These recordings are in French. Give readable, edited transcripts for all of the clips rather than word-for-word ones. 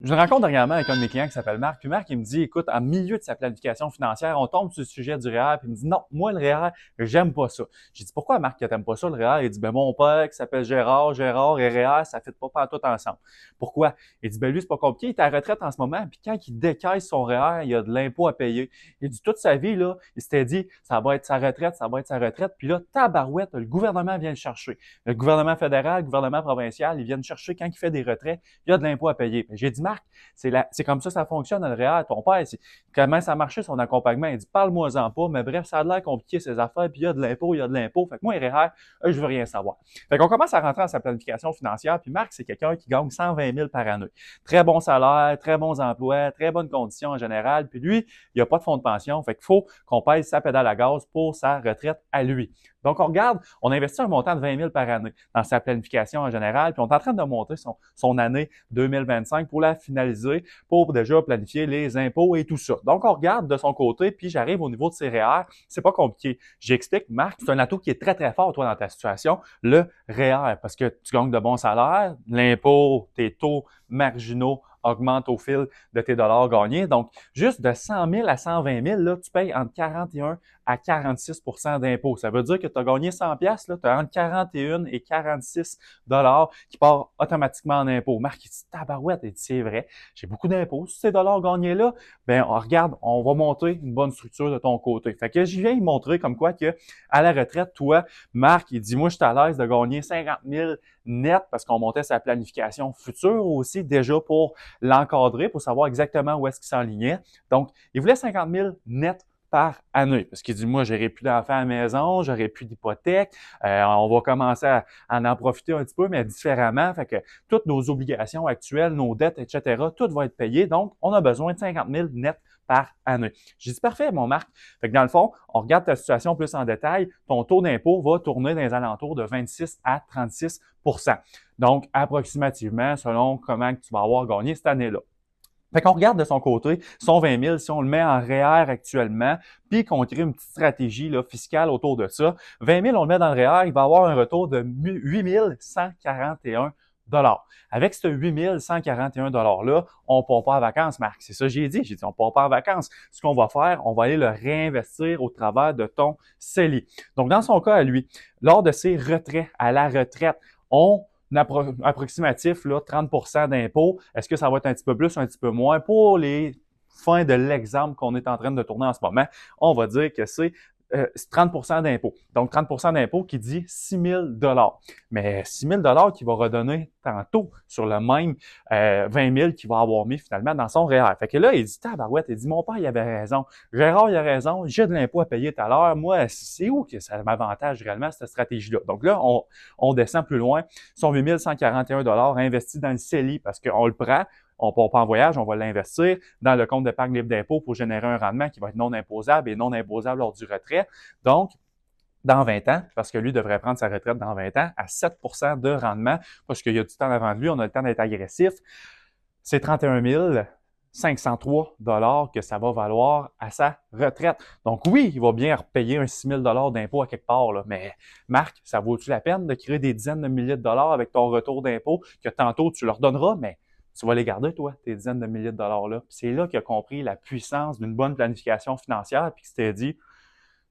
Je me rencontre dernièrement avec un de mes clients qui s'appelle Marc. Puis Marc, il me dit, écoute, en milieu de sa planification financière, on tombe sur le sujet du REER. Puis il me dit, non, moi, le REER, j'aime pas ça. J'ai dit, pourquoi, Marc, que t'aimes pas ça, le REER? Il dit, ben, mon père qui s'appelle Gérard et REER, ça fait pas tout ensemble. Pourquoi? Il dit, ben, lui, c'est pas compliqué. Il est à la retraite en ce moment. Puis quand il décaisse son REER, il y a de l'impôt à payer. Il dit, toute sa vie, là, il s'était dit, ça va être sa retraite, ça va être sa retraite. Puis là, tabarouette, le gouvernement vient le chercher. Le gouvernement fédéral, le gouvernement provincial, ils viennent chercher quand il fait des retraits, il y a de l'impôt à payer. J'ai dit, Marc, c'est comme ça fonctionne dans le REER. Ton père, comment ça marchait son accompagnement? Il dit, parle-moi-en pas, mais bref, ça a l'air compliqué ces affaires, puis il y a de l'impôt, il y a de l'impôt. Fait que moi, REER, je veux rien savoir. Fait qu'on commence à rentrer dans sa planification financière, puis Marc, c'est quelqu'un qui gagne 120 000 par année. Très bon salaire, très bons emplois, très bonnes conditions en général, puis lui, il n'y a pas de fonds de pension, fait qu'il faut qu'on pèse sa pédale à gaz pour sa retraite à lui. Donc, on regarde, on investit un montant de 20 000 par année dans sa planification en général, puis on est en train de monter son année 2025 pour la finaliser, pour déjà planifier les impôts et tout ça. Donc, on regarde de son côté, puis j'arrive au niveau de ses REER. C'est pas compliqué. J'explique, Marc, c'est un atout qui est très, très fort, toi, dans ta situation, le REER, parce que tu gagnes de bons salaires, l'impôt, tes taux marginaux augmentent au fil de tes dollars gagnés. Donc, juste de 100 000 à 120 000, là, tu payes entre 41 à 46 d'impôts. Ça veut dire que tu as gagné 100 pièces, là, tu as entre 41 et 46 dollars qui part automatiquement en impôts. Marc, il dit, tabarouette, il dit, c'est vrai, j'ai beaucoup d'impôts. Si ces dollars gagnés là, ben, regarde, on va monter une bonne structure de ton côté. Fait que je viens lui montrer comme quoi que, à la retraite, toi, Marc, il dit, moi, je suis à l'aise de gagner 50 000 net parce qu'on montait sa planification future aussi déjà pour l'encadrer, pour savoir exactement où est-ce qu'il s'enlignait. Donc, il voulait 50 000 net par année. Parce qu'il dit, moi, j'aurai plus d'enfants à la maison, j'aurai plus d'hypothèque, on va commencer à en profiter un petit peu, mais différemment. Fait que toutes nos obligations actuelles, nos dettes, etc., tout va être payé. Donc, on a besoin de 50 000 net par année. J'ai dit, parfait, mon Marc. Fait que dans le fond, on regarde ta situation plus en détail. Ton taux d'impôt va tourner dans les alentours de 26 à 36 %. Donc, approximativement, selon comment tu vas avoir gagné cette année-là. Fait qu'on regarde de son côté, son 20 000, si on le met en REER actuellement, puis qu'on crée une petite stratégie là, fiscale autour de ça, 20 000, on le met dans le REER, il va avoir un retour de 8 141 $. Avec ce 8 141 $-là, on ne part pas en vacances, Marc. C'est ça que j'ai dit. J'ai dit, on ne part pas en vacances. Ce qu'on va faire, on va aller le réinvestir au travers de ton CELI. Donc, dans son cas à lui, lors de ses retraits, à la retraite, on approximatif, là, 30 % d'impôt. Est-ce que ça va être un petit peu plus ou un petit peu moins? Pour les fins de l'exemple qu'on est en train de tourner en ce moment, on va dire que c'est 30 % d'impôt. Donc, 30 % d'impôt qui dit 6 000 $. Mais 6 000 $ qui va redonner tantôt sur le même 20 000 qu'il va avoir mis finalement dans son REER. Fait que là, il dit, tabarouette, il dit, mon père, il avait raison. Gérard, il a raison. J'ai de l'impôt à payer tout à l'heure. Moi, c'est où que ça m'avantage réellement, cette stratégie-là? Donc là, on descend plus loin. Son 8 141 $ investi dans le CELI parce qu'on le prend. On ne part pas en voyage, on va l'investir dans le compte d'épargne libre d'impôt pour générer un rendement qui va être non imposable et non imposable lors du retrait. Donc, dans 20 ans, parce que lui devrait prendre sa retraite dans 20 ans, à 7 % de rendement, parce qu'il y a du temps avant de lui, on a le temps d'être agressif. C'est 31 503 $ que ça va valoir à sa retraite. Donc oui, il va bien repayer un 6 000 $ d'impôt à quelque part, là, mais Marc, ça vaut-tu la peine de créer des dizaines de milliers de dollars avec ton retour d'impôt que tantôt tu leur donneras, mais tu vas les garder, toi, tes dizaines de milliers de dollars-là. Puis c'est là qu'il a compris la puissance d'une bonne planification financière, puis qu'il s'était dit,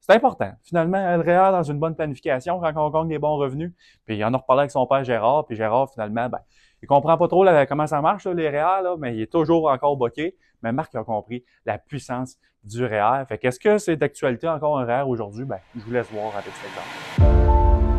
c'est important. Finalement, le REER dans une bonne planification quand on gagne des bons revenus. Puis il en a reparlé avec son père Gérard, puis Gérard, finalement, ben, il comprend pas trop comment ça marche, là, les REER, là, mais il est toujours encore boqué. Mais Marc a compris la puissance du REER. Fait qu'est-ce que c'est d'actualité encore un REER aujourd'hui? Ben, je vous laisse voir avec cet exemple.